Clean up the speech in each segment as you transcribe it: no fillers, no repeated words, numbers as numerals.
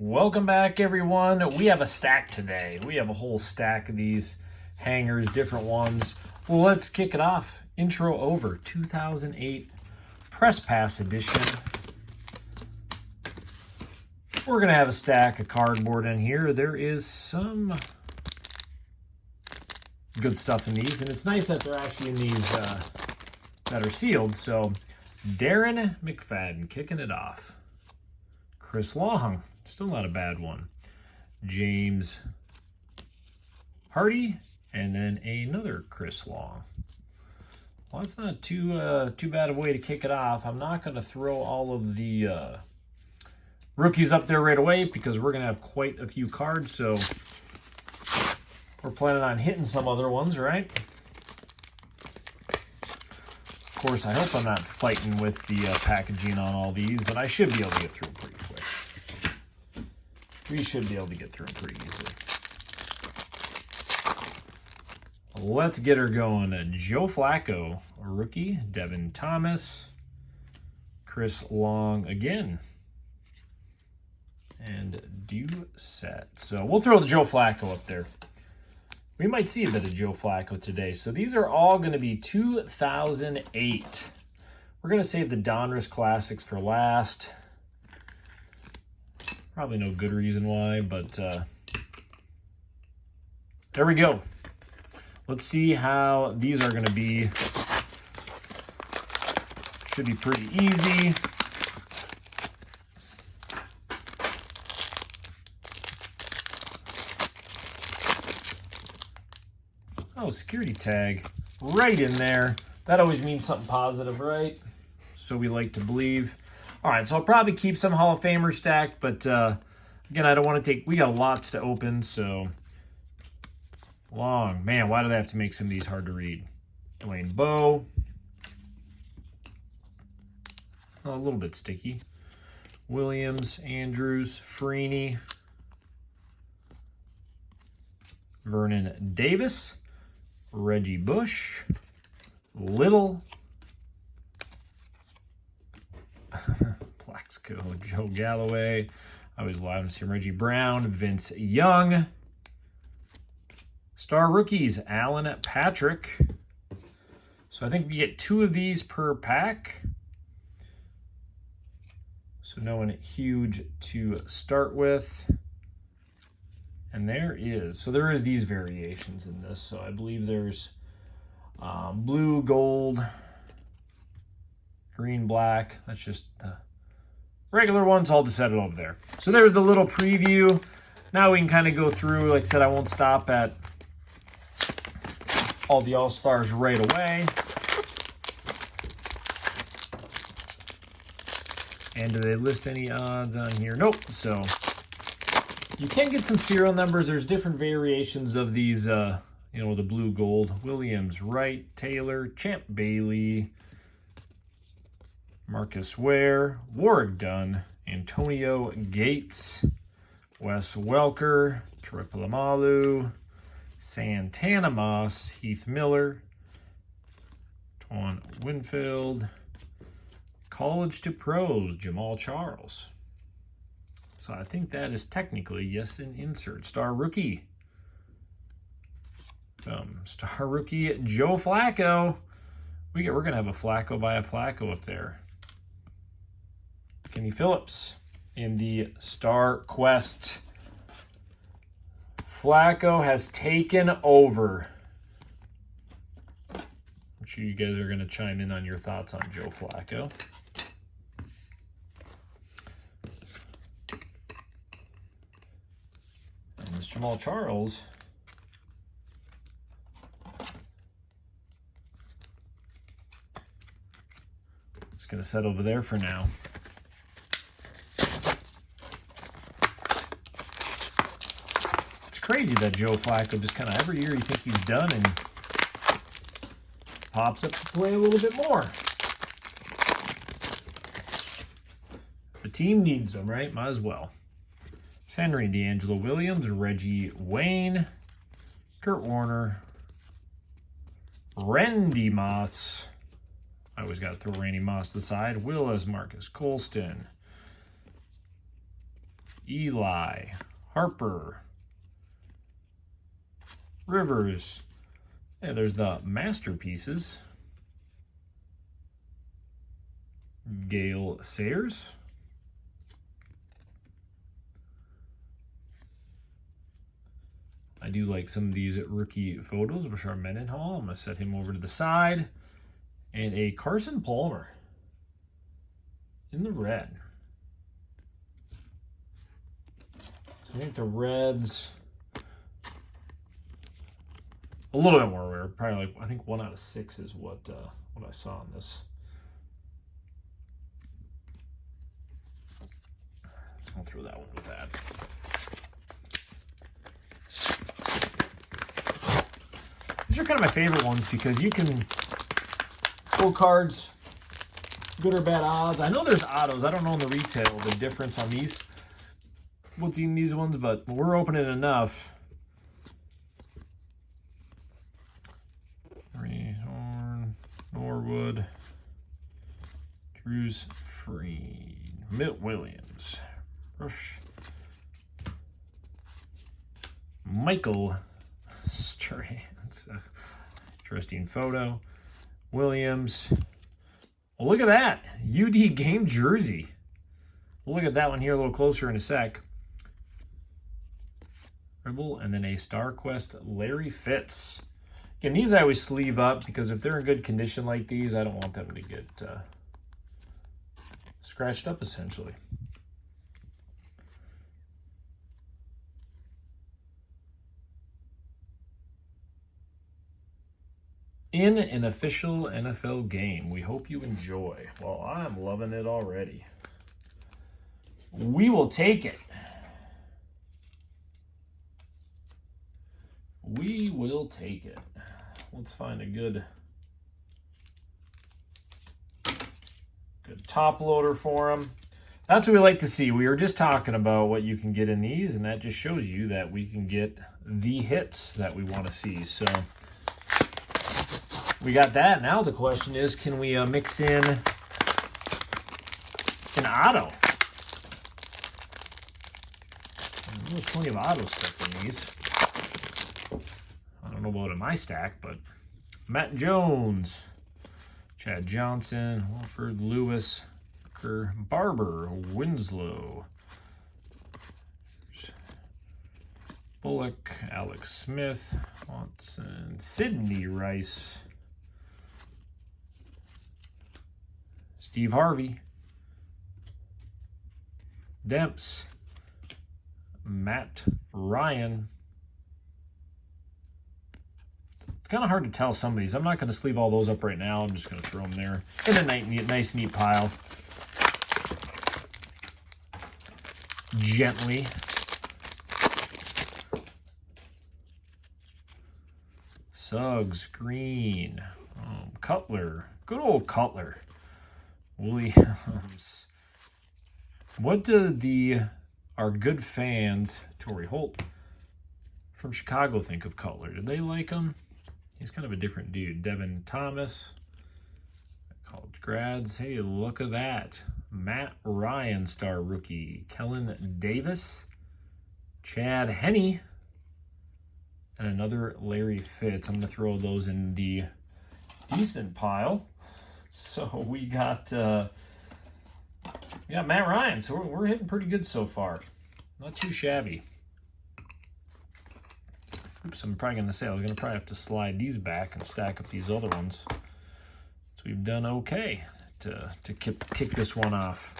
Welcome back, everyone. We have a stack today. We have a whole stack of these hangers, different ones. Well, let's kick it off. Intro over. 2008 Press Pass Edition. We're going to have a stack of cardboard in here. There is some good stuff in these, and it's nice that they're actually in these that are sealed. So, Darren McFadden kicking it off. Chris Long, still not a bad one. James Hardy, and then another Chris Long. Well, that's not too bad a way to kick it off. I'm not going to throw all of the rookies up there right away because we're going to have quite a few cards, so we're planning on hitting some other ones, right? Of course, I hope I'm not fighting with the packaging on all these, but I should be able to get through them pretty quick. We should be able to get through them pretty easily. Let's get her going. Joe Flacco, a rookie. Devin Thomas. Chris Long again. And Set. So we'll throw the Joe Flacco up there. We might see a bit of Joe Flacco today. So these are all going to be 2008. We're going to save the Donruss Classics for last. Probably no good reason why, but there we go. Let's see how these are going to be. Should be pretty easy. Oh, security tag right in there. That always means something positive, right? So we like to believe. All right, so I'll probably keep some Hall of Famers stacked, but again, I don't want to take, we got lots to open, so Long. Man, why do they have to make some of these hard to read? Dwayne Bowe. Oh, a little bit sticky. Williams, Andrews, Freeney. Vernon Davis. Reggie Bush. Little. Plaxico, Joe Galloway. I always love to see him. Reggie Brown, Vince Young. Star rookies, Alan Patrick. So I think we get 2 of these per pack. So no one huge to start with. And there is these variations in this. So I believe there's blue, gold, green, black. That's just the regular ones. I'll just set it over there. So there's the little preview. Now we can kind of go through. Like I said, I won't stop at all the All-Stars right away. And do they list any odds on here? Nope. So you can get some serial numbers. There's different variations of these, the blue, gold. Williams, Wright, Taylor, Champ Bailey, Marcus Ware, Warwick Dunn, Antonio Gates, Wes Welker, Triplamalu, Santana Moss, Heath Miller, Twan Winfield, College to Pros, Jamal Charles. So I think that is technically, yes, an insert. Star rookie. Star rookie, Joe Flacco. We're going to have a Flacco by a Flacco up there. Kenny Phillips in the Star Quest. Flacco has taken over. I'm sure you guys are going to chime in on your thoughts on Joe Flacco. And this Jamal Charles. It's going to set over there for now. Crazy that Joe Flacco just kind of every year you think he's done and pops up to play a little bit more. The team needs him, right? Might as well. Henry, D'Angelo Williams, Reggie Wayne, Kurt Warner, Randy Moss. I always got to throw Randy Moss to the side. Willis, Marcus Colston, Eli, Harper, Rivers. Yeah, there's the masterpieces. Gale Sayers. I do like some of these rookie photos. Bashar Mendenhall. I'm going to set him over to the side. And a Carson Palmer in the red. So I think the Reds a little bit more rare. Probably like, I think 1 out of 6 is what I saw on this. I'll throw that one with that. These are kind of my favorite ones because you can pull cards, good or bad odds. I know there's autos. I don't know in the retail the difference on these. What's in these ones, but we're opening enough. Horn, Norwood, Drews, Freed, Milt Williams, Rush, Michael Strahan. That's an interesting photo. Williams. Well, look at that. UD game jersey. We'll look at that one here a little closer in a sec. Ribble, and then a Star Quest Larry Fitz. Again, these I always sleeve up because if they're in good condition like these, I don't want them to get scratched up, essentially. In an official NFL game. We hope you enjoy. Well, I'm loving it already. We will take it. We will take it. Let's find a good top loader for them. That's what we like to see. We were just talking about what you can get in these, and that just shows you that we can get the hits that we want to see. So we got that. Now the question is, can we mix in an auto? There's plenty of auto stuff in these. I don't know about in my stack, but Matt Jones, Chad Johnson, Wilford Lewis, Barber, Winslow, Bullock, Alex Smith, Watson, Sidney Rice, Steve Harvey, Demps, Matt Ryan. It's kind of hard to tell some of these. I'm not going to sleeve all those up right now. I'm just going to throw them there in a nice, neat pile. Gently. Suggs, Green, Cutler. Good old Cutler. Williams. What do our good fans, Torrey Holt from Chicago, think of Cutler? Did they like him? He's kind of a different dude. Devin Thomas, college grads. Hey, look at that. Matt Ryan, star rookie. Kellen Davis, Chad Henne, and another Larry Fitz. I'm going to throw those in the decent pile. So we got Matt Ryan. So we're hitting pretty good so far. Not too shabby. Oops, I'm probably going to say I was going to probably have to slide these back and stack up these other ones. So we've done okay to kick this one off.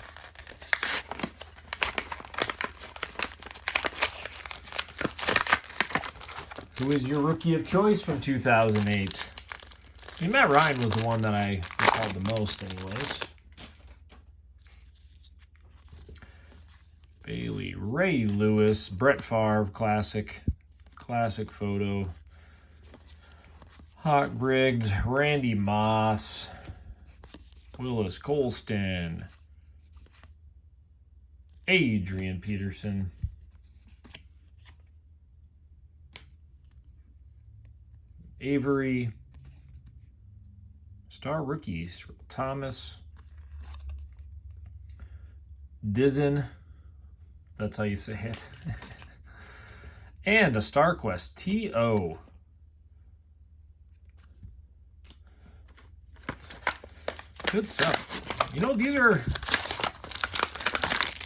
Who is your rookie of choice from 2008? I mean, Matt Ryan was the one that I recalled the most anyways. Bailey, Ray Lewis, Brett Favre, classic photo. Hawk Briggs, Randy Moss, Willis Colston, Adrian Peterson, Avery, star rookies, Thomas, Dizen, That's how you say it. And a StarQuest TO. Good stuff. You know, these are...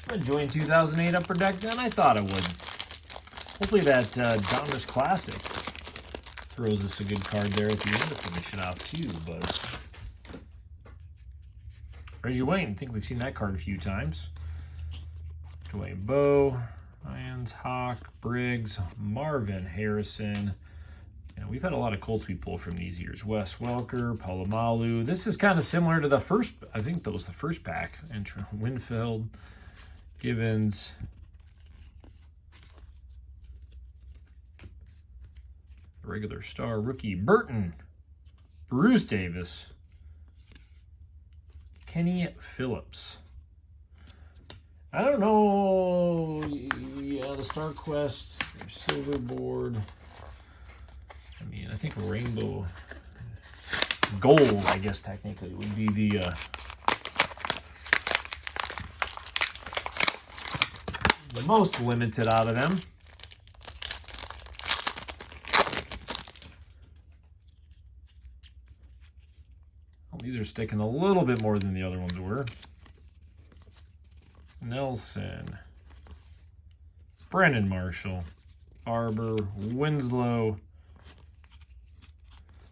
I'm enjoying 2008 Upper Deck than I thought it would. Hopefully that Donruss Classic throws us a good card there at the end to finish it off too, but... Reggie Wayne, I think we've seen that card a few times. Dwayne Bowe, Lions, Hawk, Briggs, Marvin Harrison. You know, we've had a lot of Colts we pull from these years. Wes Welker, Palomalu. This is kind of similar to the first, I think that was the first pack. Winfield, Gibbons. The regular star rookie, Burton, Bruce Davis, Kenny Phillips. I don't know. Yeah, the StarQuest, Silver Board. I mean, I think Rainbow Gold, I guess technically, would be the most limited out of them. These are sticking a little bit more than the other ones were. Nelson, Brandon Marshall, Barber, Winslow.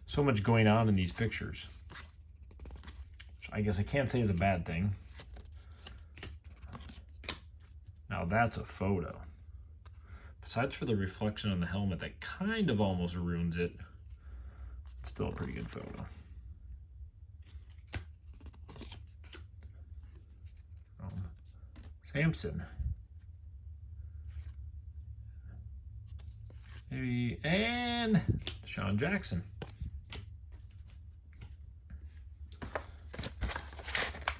So much going on in these pictures, which I guess I can't say is a bad thing. Now that's a photo. Besides for the reflection on the helmet that kind of almost ruins it, it's still a pretty good photo. Sampson. Maybe, and Sean Jackson.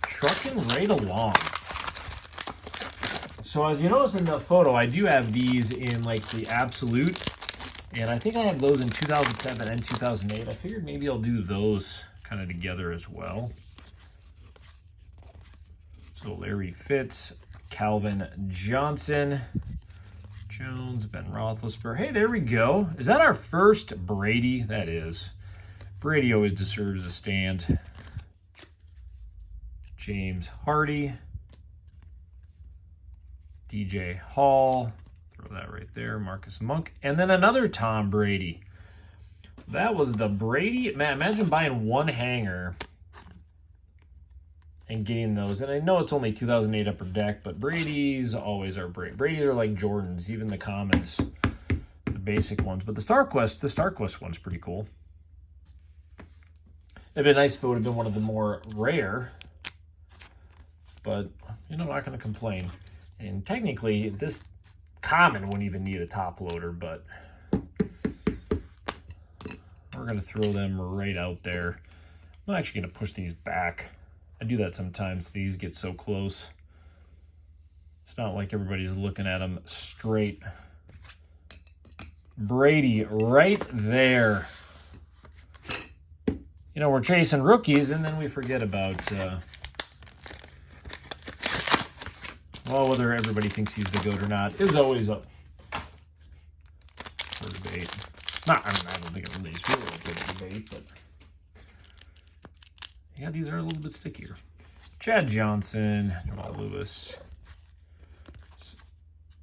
Trucking right along. So as you notice in the photo, I do have these in like the absolute, and I think I have those in 2007 and 2008. I figured maybe I'll do those kind of together as well. So Larry Fitz, Calvin Johnson, Jones, Ben Roethlisberger. Hey, there we go. Is that our first Brady? That is. Brady always deserves a stand. James Hardy, DJ Hall. Throw that right there. Marcus Monk. And then another Tom Brady. That was the Brady. Man, imagine buying one hanger and getting those. And I know it's only 2008 Upper Deck, but Brady's always are Brady's are like Jordans, even the commons, the basic ones. But the StarQuest one's pretty cool. It'd be nice if it would have been one of the more rare, but you know, I'm not going to complain. And technically, this common wouldn't even need a top loader, but we're going to throw them right out there. I'm actually going to push these back. I do that sometimes. These get so close. It's not like everybody's looking at them straight. Brady right there. You know, we're chasing rookies, and then we forget about, well, whether everybody thinks he's the GOAT or not is always up for debate. I don't think it really is really up for debate, but yeah, these are a little bit stickier. Chad Johnson, Jamal Lewis,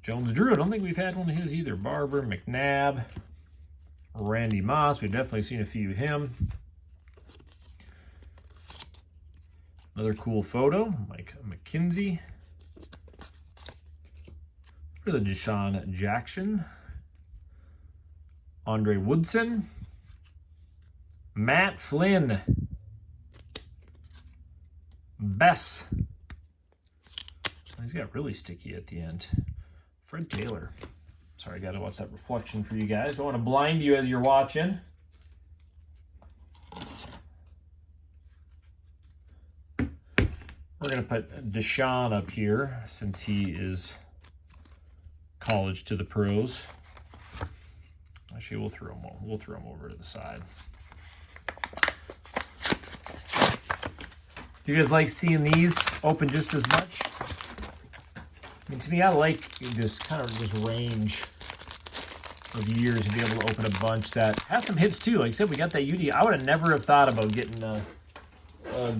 Jones Drew. I don't think we've had one of his either. Barber, McNabb, Randy Moss. We've definitely seen a few of him. Another cool photo, Mike McKenzie. There's a Deshaun Jackson. Andre Woodson. Matt Flynn. Bess. He's got really sticky at the end. Fred Taylor. Sorry, I got to watch that reflection for you guys. Don't want to blind you as you're watching. We're going to put Deshaun up here since he is college to the pros. Actually, we'll throw him over to the side. Do you guys like seeing these open just as much? I mean, to me, I like this kind of this range of years to be able to open a bunch that has some hits too. Like I said, we got that UD. I would have never have thought about getting a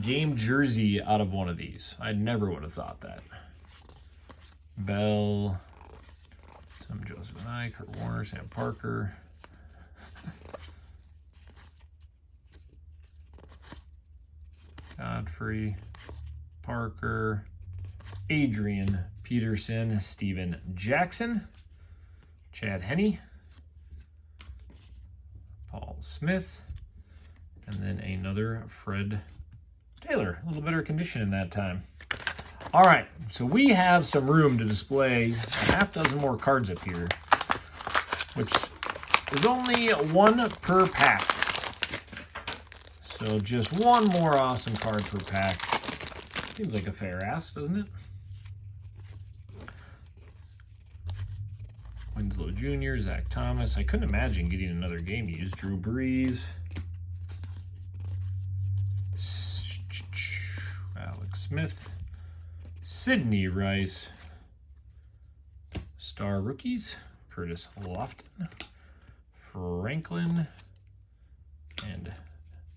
game jersey out of one of these. I never would have thought that. Bell, Tom Joseph and I, Kurt Warner, Sam Parker. Godfrey, Parker, Adrian Peterson, Steven Jackson, Chad Henne, Paul Smith, and then another Fred Taylor. A little better condition in that time. All right, so we have some room to display a half dozen more cards up here, which is only one per pack. So just one more awesome card per pack. Seems like a fair ask, doesn't it? Winslow Jr., Zach Thomas. I couldn't imagine getting another game used. Drew Brees. Alex Smith. Sidney Rice. Star Rookies. Curtis Lofton. Franklin. And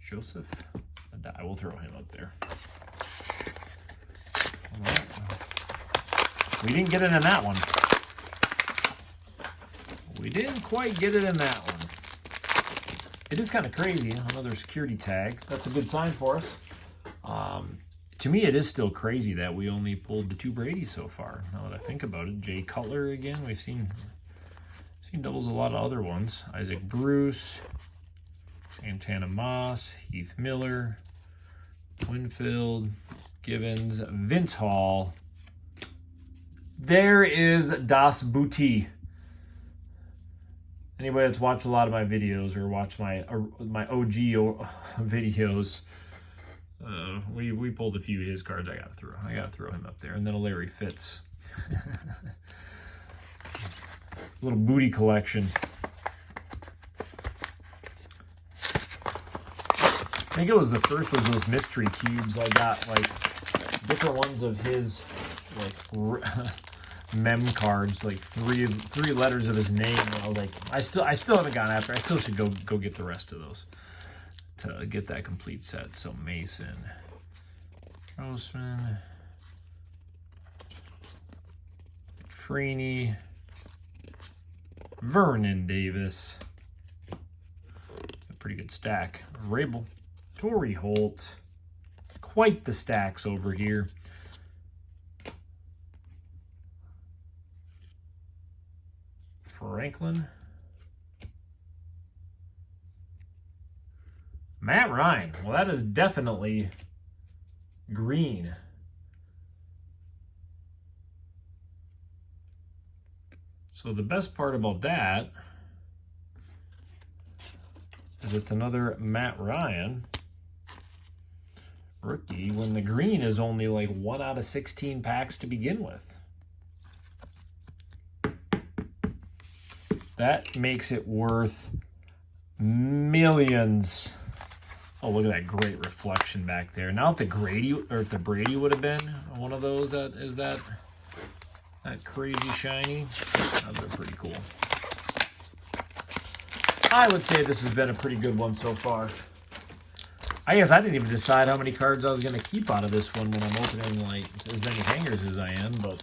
Joseph. I will throw him up there. We didn't get it in that one. We didn't quite get it in that one. It is kind of crazy. Another security tag. That's a good sign for us. To me, it is still crazy that we only pulled the 2 Brady so far. Now that I think about it, Jay Cutler again. We've seen doubles a lot of other ones. Isaac Bruce, Santana Moss, Heath Miller, Winfield, Givens, Vince Hall. There is Das Booty. Anybody that's watched a lot of my videos or watched my OG videos, we pulled a few of his cards. I gotta throw him up there, and then a Larry Fitz. Little booty collection. I think it was the first was those mystery cubes. I got like different ones of his like mem cards, like three letters of his name. And I was like, I still haven't gotten after. I still should go get the rest of those to get that complete set. So Mason, Grossman, Freeney, Vernon Davis. A pretty good stack. Rabel, Torrey Holt. Quite the stacks over here. Franklin. Matt Ryan. Well, that is definitely green. So the best part about that is it's another Matt Ryan rookie when the green is only like 1 out of 16 packs to begin with. That makes it worth millions. Oh, look at that great reflection back there. Now if the Brady would have been one of those that crazy shiny, that would have been pretty cool. I would say this has been a pretty good one so far. I guess I didn't even decide how many cards I was going to keep out of this one when I'm opening like as many hangers as I am, but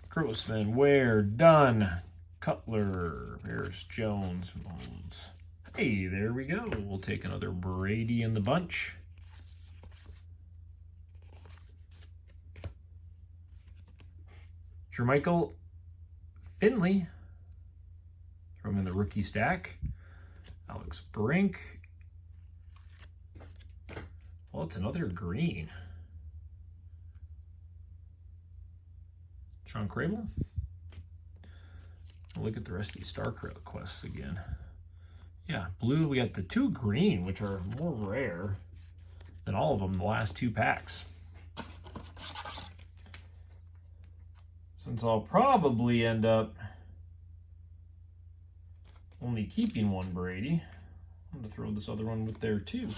Grossman, Ware, Dunn, Cutler, Harris, Jones, Molds. Hey, there we go. We'll take another Brady in the bunch. Jermichael Finley. Throw him in the rookie stack. Alex Brink. Well, it's another green. Sean Crable. Look at the rest of these Star Quests again. Yeah, blue. We got the 2 green, which are more rare than all of them in the last 2 packs. Since I'll probably end up only keeping 1 Brady, I'm going to throw this other one with there too.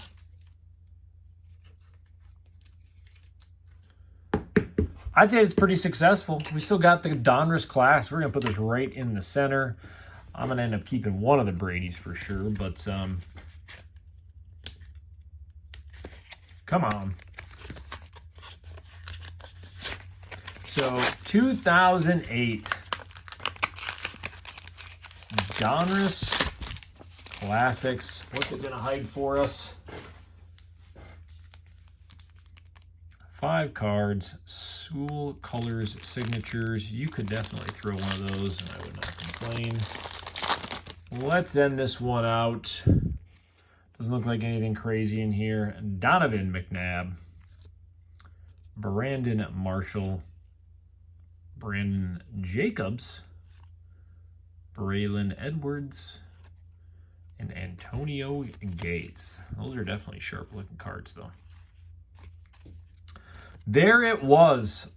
I'd say it's pretty successful. We still got the Donruss class. We're going to put this right in the center. I'm going to end up keeping one of the Brady's for sure, but come on. So 2008 Donruss Classics. What's it going to hide for us? 5 cards, Sewell Colors signatures. You could definitely throw one of those and I would not complain. Let's end this one out. Doesn't look like anything crazy in here. Donovan McNabb, Brandon Marshall, Brandon Jacobs, Braylon Edwards, and Antonio Gates. Those are definitely sharp looking cards though. There it was.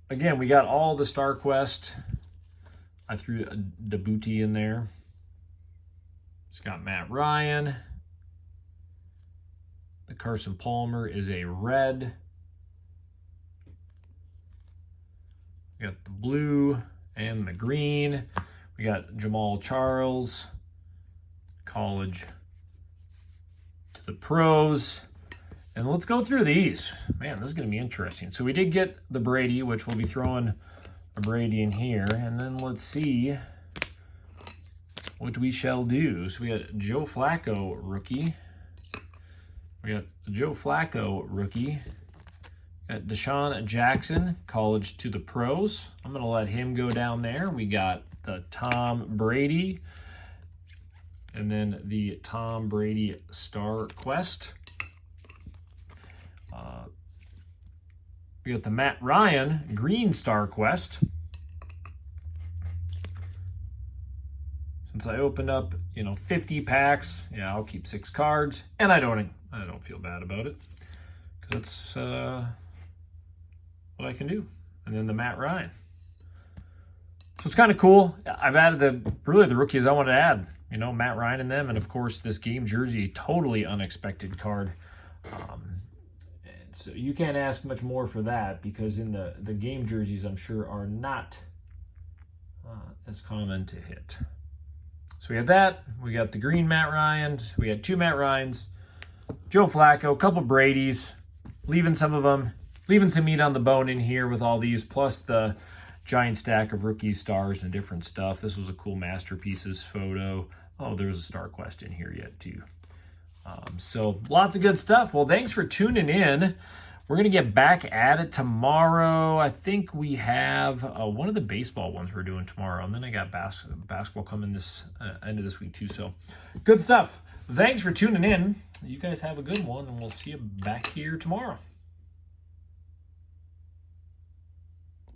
Again, we got all the Star Quest. I threw a Debuti in there. It's got Matt Ryan. The Carson Palmer is a red. We got the blue and the green. We got Jamal Charles, college to the pros. And let's go through these. Man, this is going to be interesting. So we did get the Brady, which we'll be throwing a Brady in here. And then let's see what we shall do. So we got Joe Flacco, rookie. We got Joe Flacco, rookie. Got Deshaun Jackson, college to the pros. I'm going to let him go down there. We got the Tom Brady. And then the Tom Brady Star Quest. We got the Matt Ryan Green Star Quest. Since I opened up, 50 packs, yeah, I'll keep 6 cards, and I don't feel bad about it because that's what I can do. And then the Matt Ryan. So it's kind of cool. I've added the rookies I wanted to add. Matt Ryan and them, and of course this game jersey, totally unexpected card. So you can't ask much more for that because in the game jerseys, I'm sure, are not as common to hit. So we had that. We got the green Matt Ryans. We had 2 Matt Ryans, Joe Flacco, a couple Brady's, leaving some of them, leaving some meat on the bone in here with all these, plus the giant stack of rookie stars and different stuff. This was a cool masterpieces photo. Oh, there's a Star Quest in here yet too. So lots of good stuff. Well, thanks for tuning in. We're going to get back at it tomorrow. I think we have one of the baseball ones we're doing tomorrow. And then I got basketball coming this end of this week too. So good stuff. Thanks for tuning in. You guys have a good one, and we'll see you back here tomorrow.